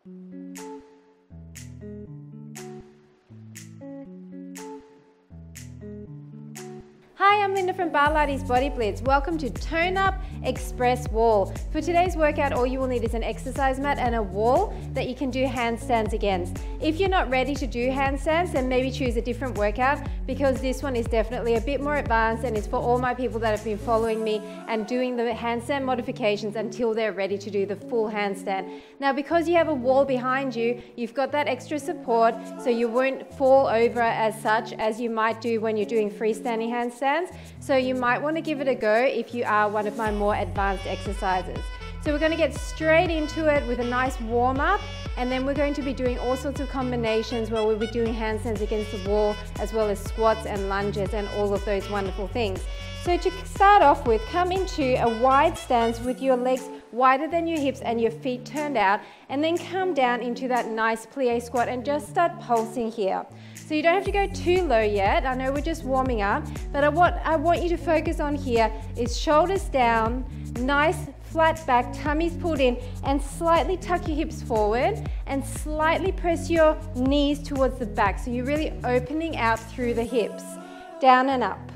Hi, I'm Linda from Barlates Body Blitz. Welcome to Tone Up Express Wall. For today's workout, all you will need is an exercise mat and a wall that you can do handstands against. If you're not ready to do handstands, then maybe choose a different workout, because this one is definitely a bit more advanced and it's for all my people that have been following me and doing the handstand modifications until they're ready to do the full handstand. Now, because you have a wall behind you, you've got that extra support so you won't fall over as such as you might do when you're doing freestanding handstands. So you might want to give it a go if you are one of my more advanced exercises. So we're going to get straight into it with a nice warm up, and then we're going to be doing all sorts of combinations where we'll be doing handstands against the wall, as well as squats and lunges and all of those wonderful things. So to start off with, come into a wide stance with your legs wider than your hips and your feet turned out, and then come down into that nice plie squat and just start pulsing here. So you don't have to go too low yet. I know we're just warming up, but what I want you to focus on here is shoulders down, nice flat back, tummies pulled in, and slightly tuck your hips forward and slightly press your knees towards the back. So you're really opening out through the hips. Down and up,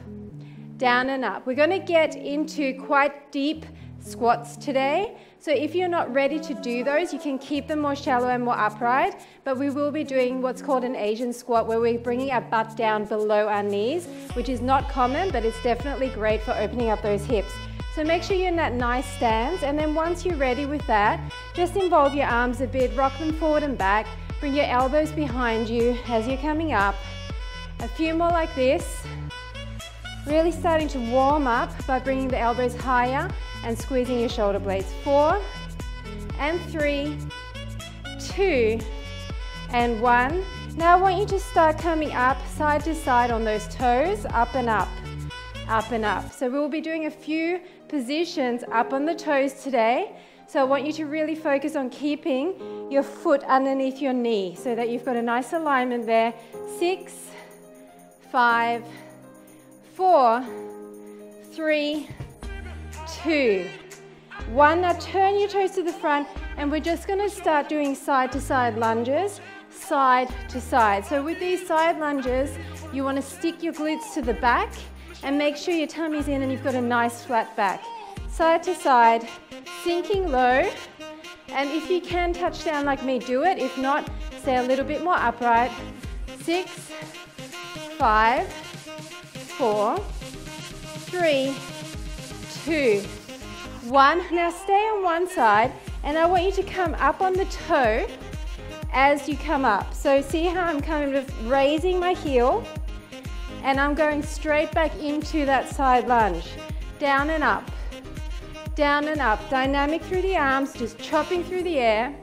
down and up. We're going to get into quite deep squats today. So if you're not ready to do those, you can keep them more shallow and more upright, but we will be doing what's called an Asian squat, where we're bringing our butt down below our knees, which is not common, but it's definitely great for opening up those hips. So make sure you're in that nice stance, and then once you're ready with that, just involve your arms a bit, rock them forward and back, bring your elbows behind you as you're coming up. A few more like this. Really starting to warm up by bringing the elbows higher and squeezing your shoulder blades. 4 and 3, 2 and 1. Now I want you to start coming up side to side on those toes, up and up, up and up. So we'll be doing a few positions up on the toes today. So I want you to really focus on keeping your foot underneath your knee so that you've got a nice alignment there. 6, 5, 4, 3, 2, 1. Now turn your toes to the front, and we're just going to start doing side to side lunges, side to side. So with these side lunges, you want to stick your glutes to the back and make sure your tummy's in and you've got a nice flat back. Side to side, sinking low, and if you can touch down like me, do it. If not, stay a little bit more upright. 6, 5, 4, 3, 2, 1. Now stay on one side, and I want you to come up on the toe as you come up. So see how I'm kind of raising my heel, and I'm going straight back into that side lunge. Down and up, down and up. Dynamic through the arms, just chopping through the air.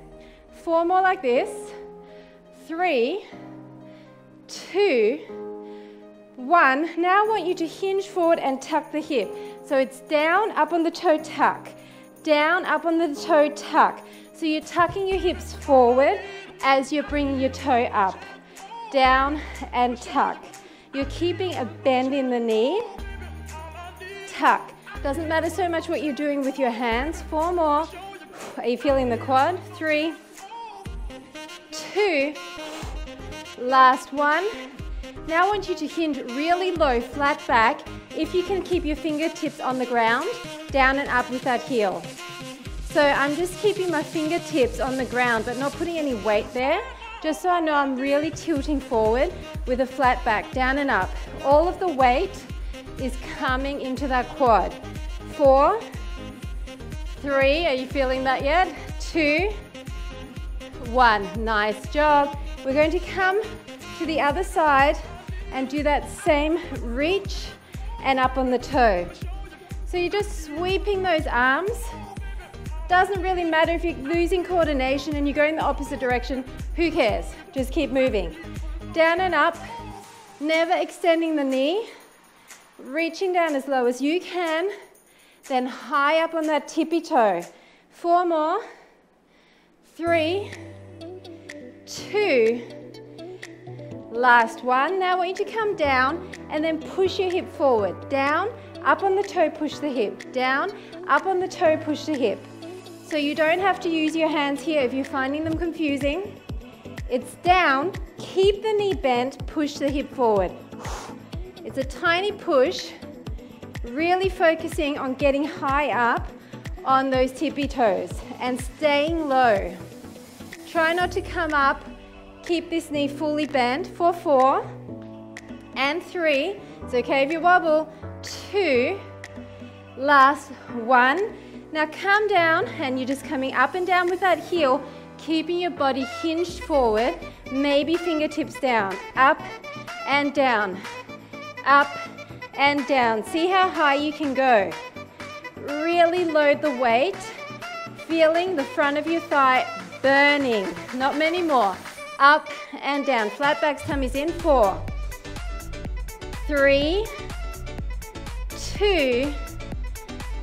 4 more like this. 3, 2, 1. Now I want you to hinge forward and tuck the hip. So it's down, up on the toe, tuck. Down, up on the toe, tuck. So you're tucking your hips forward as you're bringing your toe up. Down and tuck. You're keeping a bend in the knee. Tuck. Doesn't matter so much what you're doing with your hands. 4 more. Are you feeling the quad? 3, 2, last 1. Now I want you to hinge really low, flat back. If you can keep your fingertips on the ground, down and up with that heel. So I'm just keeping my fingertips on the ground, but not putting any weight there, just so I know I'm really tilting forward with a flat back, down and up. All of the weight is coming into that quad. 4, 3, are you feeling that yet? 2, 1, nice job. We're going to come to the other side and do that same reach and up on the toe. So you're just sweeping those arms. Doesn't really matter if you're losing coordination and you're going the opposite direction, who cares? Just keep moving. Down and up, never extending the knee, reaching down as low as you can, then high up on that tippy toe. 4 more, 3, 2, last 1. Now I want you to come down and then push your hip forward. Down, up on the toe, push the hip. Down, up on the toe, push the hip. So you don't have to use your hands here if you're finding them confusing. It's down, keep the knee bent, push the hip forward. It's a tiny push, really focusing on getting high up on those tippy toes and staying low. Try not to come up, keep this knee fully bent for 4 and 3. It's okay if you wobble. 2, last 1. Now come down and you're just coming up and down with that heel, keeping your body hinged forward, maybe fingertips down, up and down, up and down. See how high you can go. Really load the weight, feeling the front of your thigh burning. Not many more. Up and down. Flat backs, tummies in. 4, 3, 2,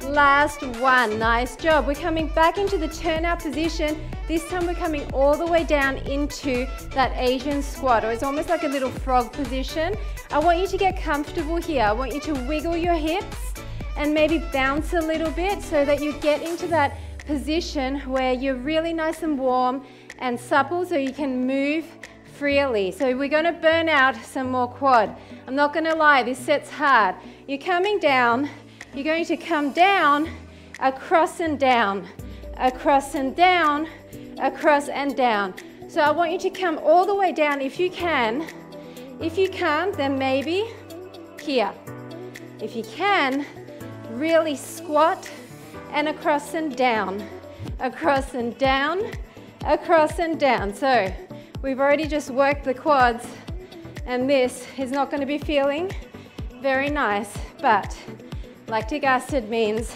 last 1. Nice job. We're coming back into the turnout position. This time we're coming all the way down into that Asian squat, or it's almost like a little frog position. I want you to get comfortable here. I want you to wiggle your hips and maybe bounce a little bit so that you get into that position where you're really nice and warm and supple so you can move freely. So we're going to burn out some more quad. I'm not going to lie, this set's hard. You're coming down, you're going to come down, across and down, across and down, across and down. So I want you to come all the way down if you can. If you can't, then maybe here. If you can, really squat and across and down, across and down, across and down. So we've already just worked the quads, and this is not going to be feeling very nice, but lactic acid means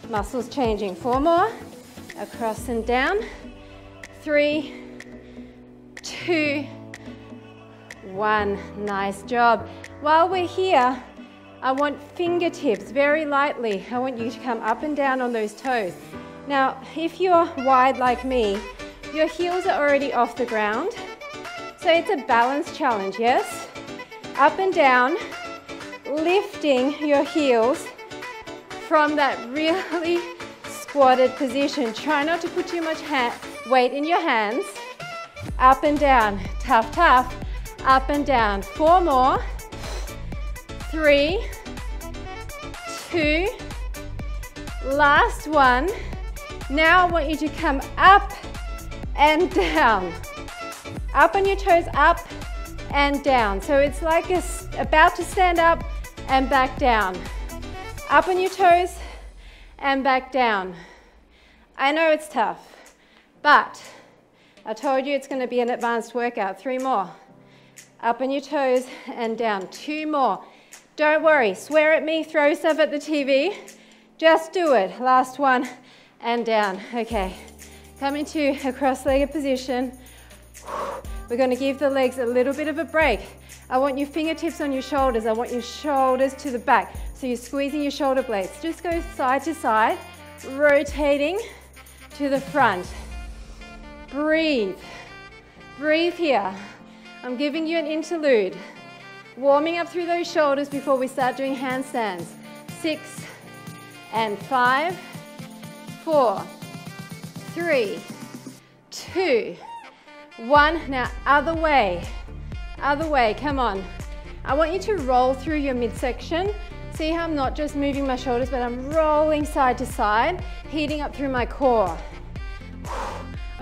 muscles changing. 4 more, across and down, 3, 2, 1. Nice job. While we're here, I want fingertips very lightly. I want you to come up and down on those toes. Now, if you're wide like me, your heels are already off the ground. So it's a balance challenge, yes? Up and down, lifting your heels from that really squatted position. Try not to put too much weight in your hands. Up and down, tough, tough. Up and down. 4 more. 3, 2, last 1. Now I want you to come up and down. Up on your toes, up and down. So it's like about to stand up and back down. Up on your toes and back down. I know it's tough, but I told you it's going to be an advanced workout. 3 more. Up on your toes and down. 2 more. Don't worry, swear at me, throw stuff at the TV. Just do it. Last 1 and down. Okay, come into a cross-legged position. We're going to give the legs a little bit of a break. I want your fingertips on your shoulders. I want your shoulders to the back. So you're squeezing your shoulder blades. Just go side to side, rotating to the front. Breathe. Breathe here. I'm giving you an interlude. Warming up through those shoulders before we start doing handstands. 6 and 5, 4, 3, 2, 1. Now other way, come on. I want you to roll through your midsection. See how I'm not just moving my shoulders, but I'm rolling side to side, heating up through my core.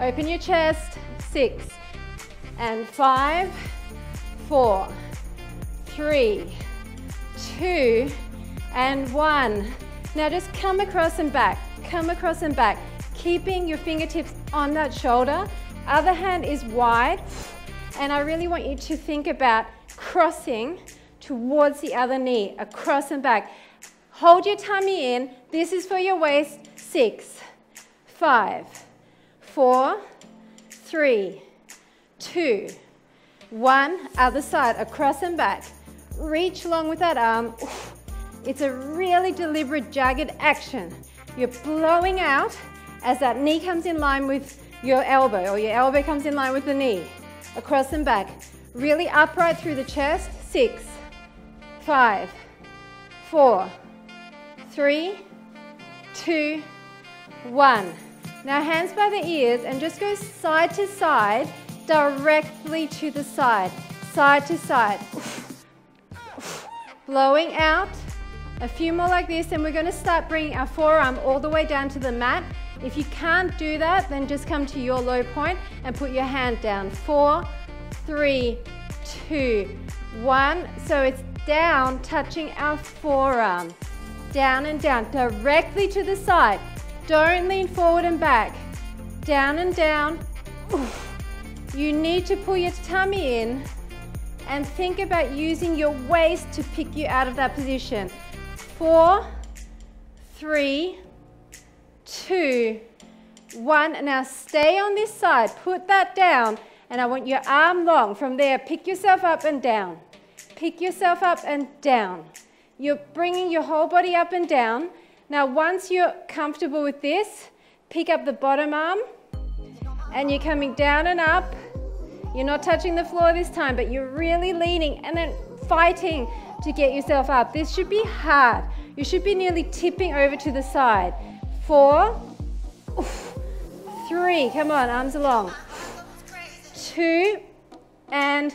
Open your chest. 6 and 5, 4, 3, 2, and 1. Now just come across and back, keeping your fingertips on that shoulder. Other hand is wide, and I really want you to think about crossing towards the other knee, across and back. Hold your tummy in. This is for your waist. 6, 5, 4, 3, 2, 1. Other side, across and back. Reach long with that arm. It's a really deliberate, jagged action. You're blowing out as that knee comes in line with your elbow, or your elbow comes in line with the knee. Across and back. Really upright through the chest. 6, 5, 4, 3, 2, 1. Now hands by the ears and just go side to side, directly to the side, side to side. Blowing out. A few more like this, and we're going to start bringing our forearm all the way down to the mat. If you can't do that, then just come to your low point and put your hand down. 4, 3, 2, 1. So it's down, touching our forearm. Down and down, directly to the side. Don't lean forward and back. Down and down. You need to pull your tummy in and think about using your waist to pick you out of that position. 4, 3, 2, 1. Now stay on this side. Put that down, and I want your arm long. From there, pick yourself up and down. Pick yourself up and down. You're bringing your whole body up and down. Now, once you're comfortable with this, pick up the bottom arm, and you're coming down and up. You're not touching the floor this time, but you're really leaning and then fighting to get yourself up. This should be hard. You should be nearly tipping over to the side. 4, 3, come on, arms along. 2, and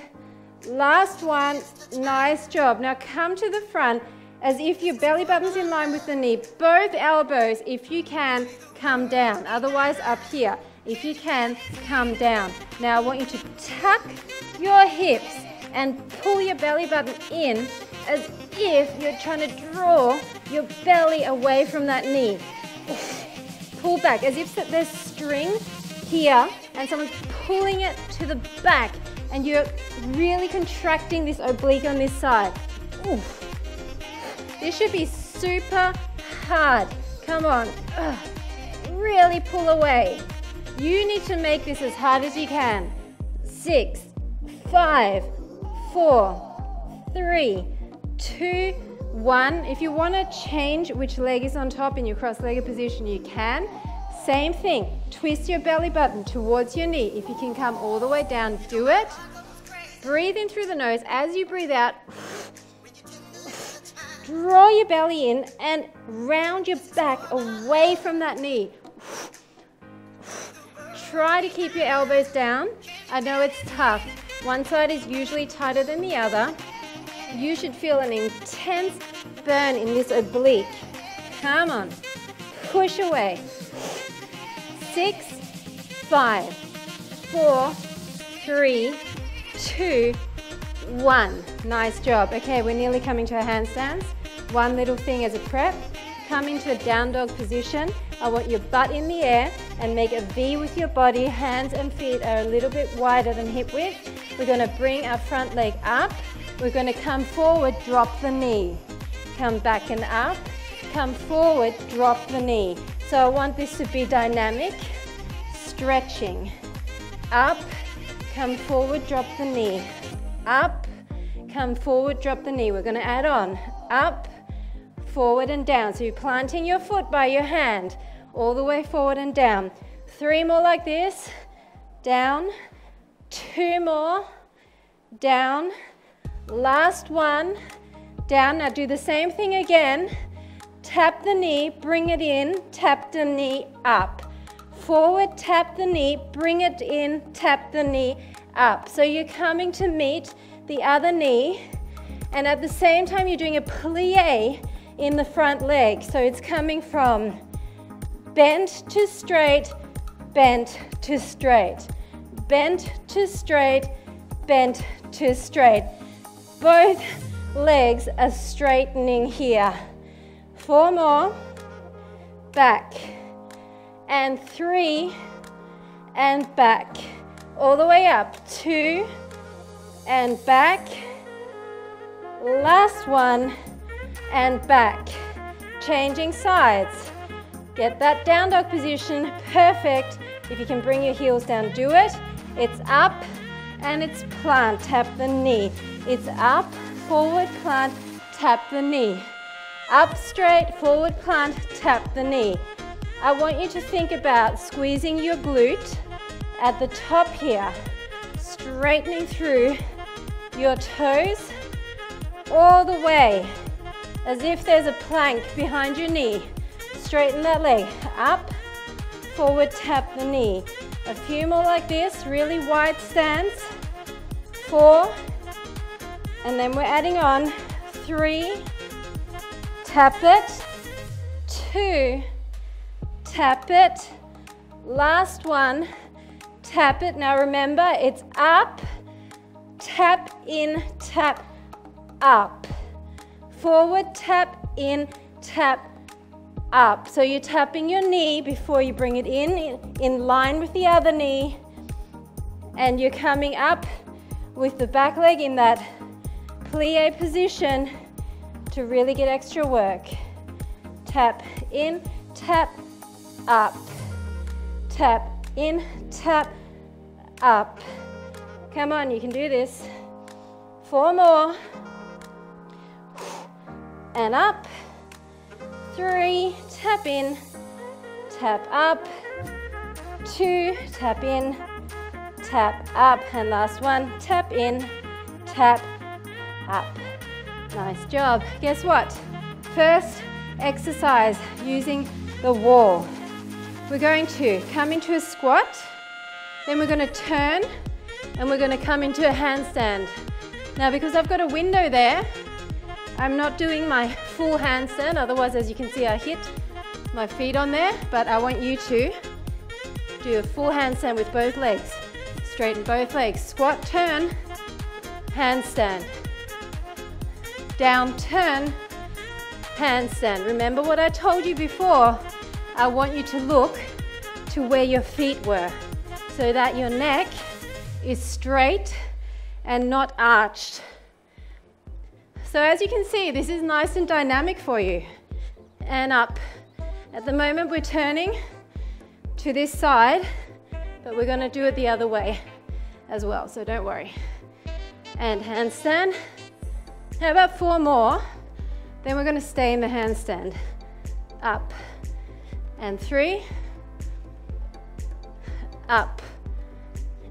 last one, nice job. Now come to the front as if your belly button's in line with the knee. Both elbows, if you can, come down. Otherwise, up here. If you can, come down. Now I want you to tuck your hips and pull your belly button in as if you're trying to draw your belly away from that knee. Pull back as if there's string here and someone's pulling it to the back, and you're really contracting this oblique on this side. This should be super hard. Come on. Really pull away. You need to make this as hard as you can. 6, 5, 4, 3, 2, 1. If you want to change which leg is on top in your cross-legged position, you can. Same thing. Twist your belly button towards your knee. If you can come all the way down, do it. Breathe in through the nose. As you breathe out, draw your belly in and round your back away from that knee. Try to keep your elbows down. I know it's tough. One side is usually tighter than the other. You should feel an intense burn in this oblique. Come on. Push away. 6, 5, 4, 3, 2, 1. Nice job. Okay, we're nearly coming to our handstands. One little thing as a prep. Come into a down dog position. I want your butt in the air and make a V with your body. Hands and feet are a little bit wider than hip width. We're going to bring our front leg up. We're going to come forward, drop the knee. Come back and up. Come forward, drop the knee. So I want this to be dynamic, stretching. Up, come forward, drop the knee. Up, come forward, drop the knee. We're going to add on. Up, forward and down. So you're planting your foot by your hand all the way forward and down. 3 more like this. Down. 2 more. Down. Last one. Down. Now do the same thing again. Tap the knee, bring it in, tap the knee up. Forward, tap the knee, bring it in, tap the knee up. So you're coming to meet the other knee, and at the same time you're doing a plie in the front leg. So it's coming from bent to straight, bent to straight, bent to straight, bent to straight. Both legs are straightening here. 4 more, back, and 3, and back, all the way up, 2, and back, last one, and back. Changing sides. Get that down dog position, perfect. If you can bring your heels down, do it. It's up, and it's plant, tap the knee. It's up, forward, plant, tap the knee. Up straight, forward plant, tap the knee. I want you to think about squeezing your glute at the top here, straightening through your toes all the way, as if there's a plank behind your knee. Straighten that leg. Up, forward tap the knee. A few more like this, really wide stance. 4, and then we're adding on 3, tap it, 2, tap it, last one, tap it. Now remember, it's up, tap in, tap up, forward tap in, tap up. So you're tapping your knee before you bring it in line with the other knee, and you're coming up with the back leg in that plie position to really get extra work. Tap in, tap up, tap in, tap up. Come on, you can do this. 4 more. And up. 3, tap in, tap up. 2, tap in, tap up. And last one, tap in, tap up. Nice job. Guess what? First exercise using the wall. We're going to come into a squat, then we're going to turn, and we're going to come into a handstand. Now, because I've got a window there, I'm not doing my full handstand, otherwise, as you can see, I hit my feet on there, but I want you to do a full handstand with both legs. Straighten both legs. Squat, turn, handstand. Down, turn, handstand. Remember what I told you before. I want you to look to where your feet were so that your neck is straight and not arched. So as you can see, this is nice and dynamic for you. And up. At the moment we're turning to this side, but we're going to do it the other way as well, so don't worry. And handstand. How about 4 more? Then we're going to stay in the handstand. Up. And 3. Up.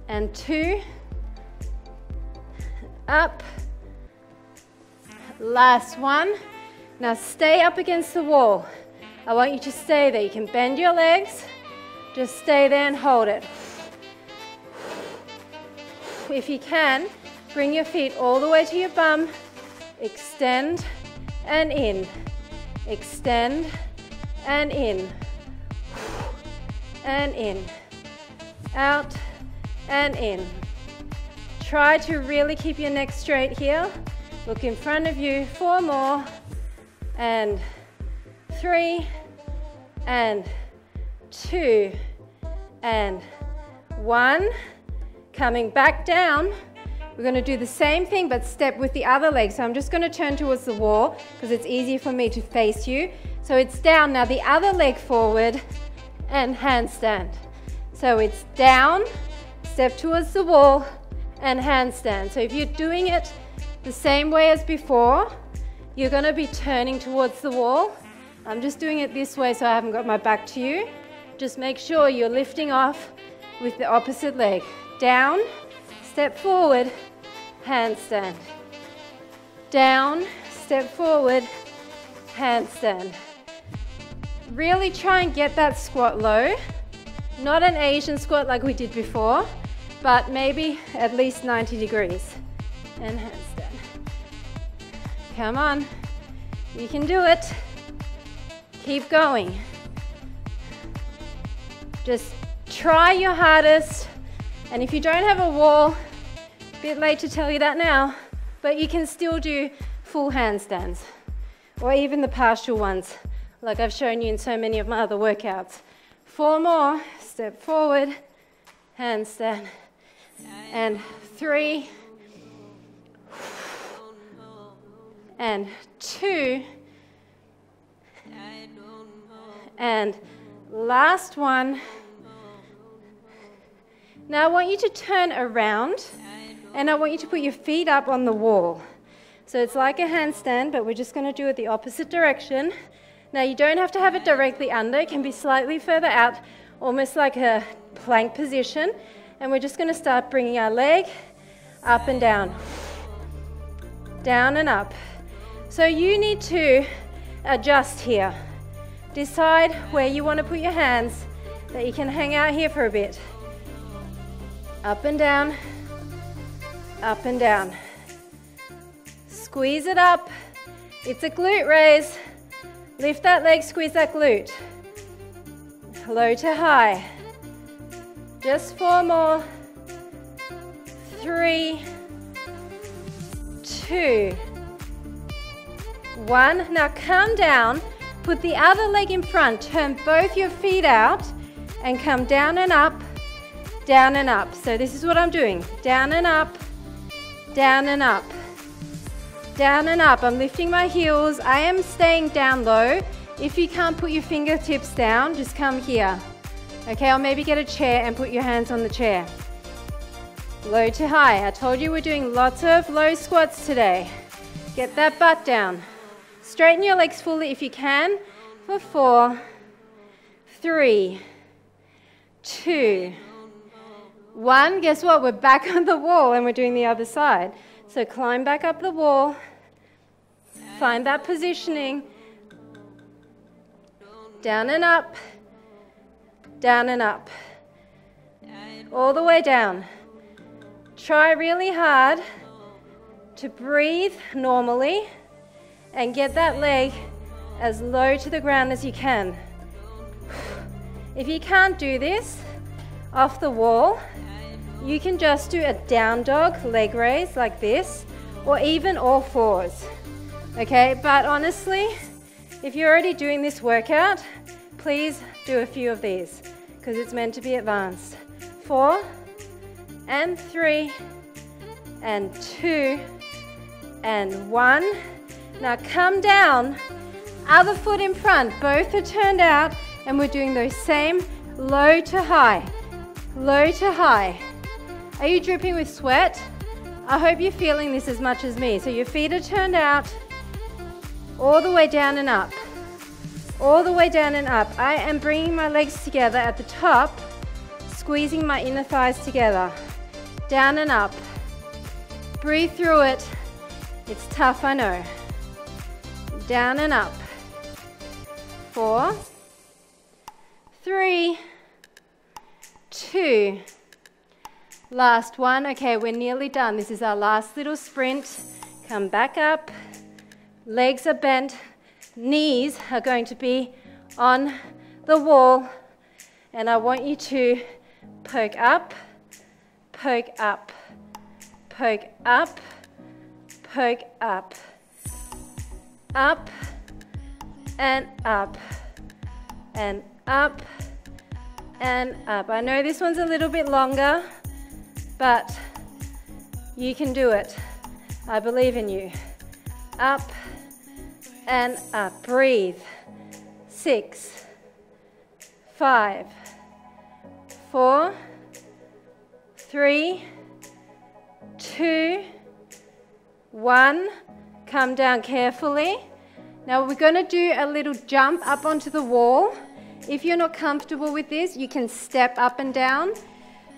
And 2. Up. Last one. Now stay up against the wall. I want you to stay there. You can bend your legs. Just stay there and hold it. If you can, bring your feet all the way to your bum. Extend and in. Extend and in. And in. Out and in. Try to really keep your neck straight here. Look in front of you. 4 more. And 3. And 2. And 1. Coming back down. We're going to do the same thing but step with the other leg. So I'm just going to turn towards the wall because it's easier for me to face you. So it's down. Now the other leg forward and handstand. So it's down, step towards the wall and handstand. So if you're doing it the same way as before, you're going to be turning towards the wall. I'm just doing it this way so I haven't got my back to you. Just make sure you're lifting off with the opposite leg. Down, step forward, handstand. Down, step forward, handstand. Really try and get that squat low. Not an Asian squat like we did before, but maybe at least 90 degrees. And handstand. Come on, you can do it. Keep going. Just try your hardest. And if you don't have a wall, a bit late to tell you that now, but you can still do full handstands or even the partial ones like I've shown you in so many of my other workouts. 4 more, step forward, handstand, and 3, and 2, and last one. Now I want you to turn around and I want you to put your feet up on the wall. So it's like a handstand, but we're just going to do it the opposite direction. Now you don't have to have it directly under, it can be slightly further out, almost like a plank position. And we're just going to start bringing our leg up and down, down and up. So you need to adjust here. Decide where you want to put your hands that you can hang out here for a bit. Up and down, up and down. Squeeze it up. It's a glute raise. Lift that leg, squeeze that glute. Low to high. Just 4 more. 3, 2, 1. Now come down, put the other leg in front, turn both your feet out and come down and up, down and up. So this is what I'm doing, down and up, down and up, down and up. I'm lifting my heels, I am staying down low. If you can't put your fingertips down, just come here. Okay, or maybe get a chair and put your hands on the chair. Low to high. I told you we're doing lots of low squats today. Get that butt down. Straighten your legs fully if you can for 4, 3, 2, 1. Guess what? We're back on the wall and we're doing the other side. So climb back up the wall. Find that positioning. Down and up. Down and up. All the way down. Try really hard to breathe normally and get that leg as low to the ground as you can. If you can't do this off the wall, you can just do a down dog leg raise like this, or even all fours. Okay, but honestly, if you're already doing this workout, please do a few of these because it's meant to be advanced. 4 and 3 and 2 and 1. Now come down, other foot in front, both are turned out, and we're doing those same low to high, low to high. Are you dripping with sweat? I hope you're feeling this as much as me. So your feet are turned out, all the way down and up, all the way down and up. I am bringing my legs together at the top, squeezing my inner thighs together, down and up. Breathe through it. It's tough, I know. Down and up. 4, 3, 2. Last one. Okay, we're nearly done. This is our last little sprint. Come back up. Legs are bent. Knees are going to be on the wall. And I want you to poke up, poke up, poke up, poke up, up and up and up and up. I know this one's a little bit longer, but you can do it. I believe in you. Up and up. Breathe. 6, 5, 4, 3, 2, 1. Come down carefully. Now we're going to do a little jump up onto the wall. If you're not comfortable with this, you can step up and down.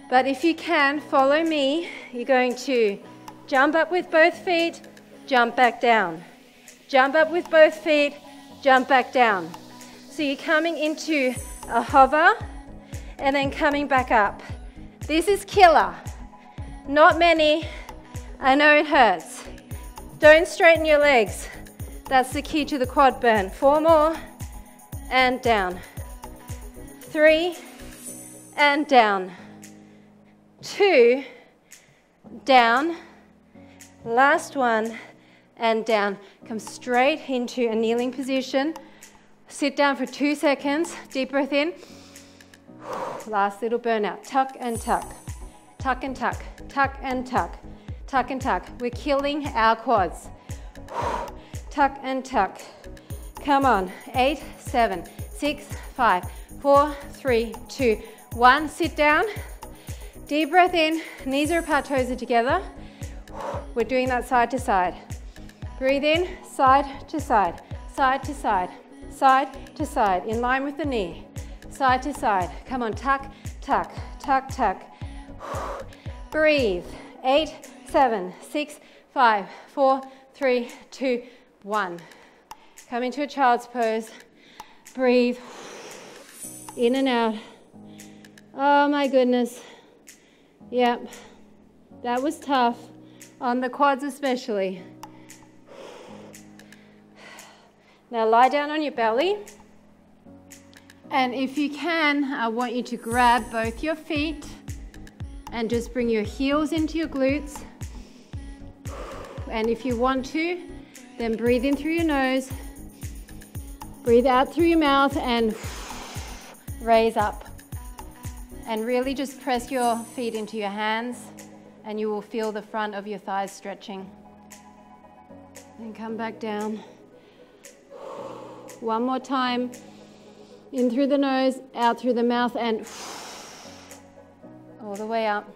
But if you can, follow me. You're going to jump up with both feet, jump back down. Jump up with both feet, jump back down. So you're coming into a hover and then coming back up. This is killer. Not many. I know it hurts. Don't straighten your legs. That's the key to the quad burn. 4 more and down. 3 and down. 2 down. Last one and down. Come straight into a kneeling position. Sit down for 2 seconds. Deep breath in. Last little burnout. Tuck and tuck. Tuck and tuck. Tuck and tuck. Tuck and tuck. We're killing our quads. Tuck and tuck. Come on. 8, 7, 6, 5, 4, 3, 2, 1. Sit down. Deep breath in. Knees are apart, toes are together. We're doing that side to side. Breathe in, side to side, side to side, side to side, in line with the knee. Side to side. Come on, tuck, tuck, tuck, tuck. Breathe. 8, 7, 6, 5, 4, 3, 2, 1. Come into a child's pose. Breathe. In and out. Oh my goodness. Yep, that was tough, on the quads especially. Now lie down on your belly, and if you can, I want you to grab both your feet and just bring your heels into your glutes. And if you want to, then breathe in through your nose, breathe out through your mouth, and raise up. And really just press your feet into your hands, and you will feel the front of your thighs stretching. And come back down. One more time. In through the nose, out through the mouth, and all the way up.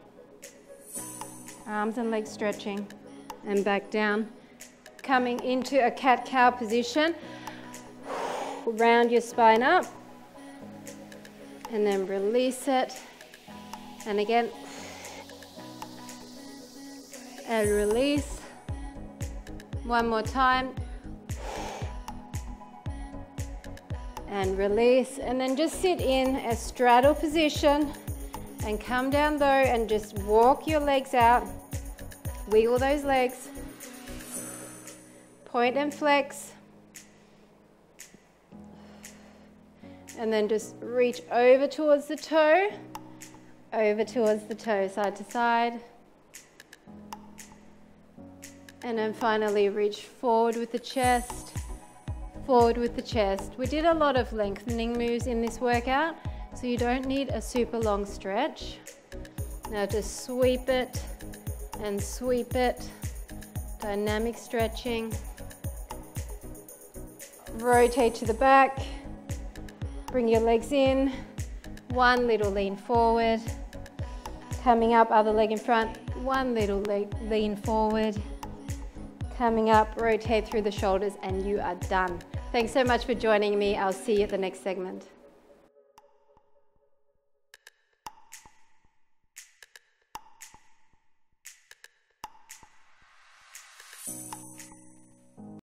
Arms and legs stretching. And back down. Coming into a cat-cow position. Round your spine up. And then release it. And again. And release. One more time. And release. And then just sit in a straddle position. And come down low and just walk your legs out. Wiggle those legs. Point and flex. And then just reach over towards the toe. Over towards the toe, side to side. And then finally reach forward with the chest. Forward with the chest. We did a lot of lengthening moves in this workout, so you don't need a super long stretch. Now just sweep it and sweep it. Dynamic stretching. Rotate to the back. Bring your legs in. One little lean forward. Coming up, other leg in front. One little leg lean forward. Coming up, rotate through the shoulders, and you are done. Thanks so much for joining me. I'll see you at the next segment.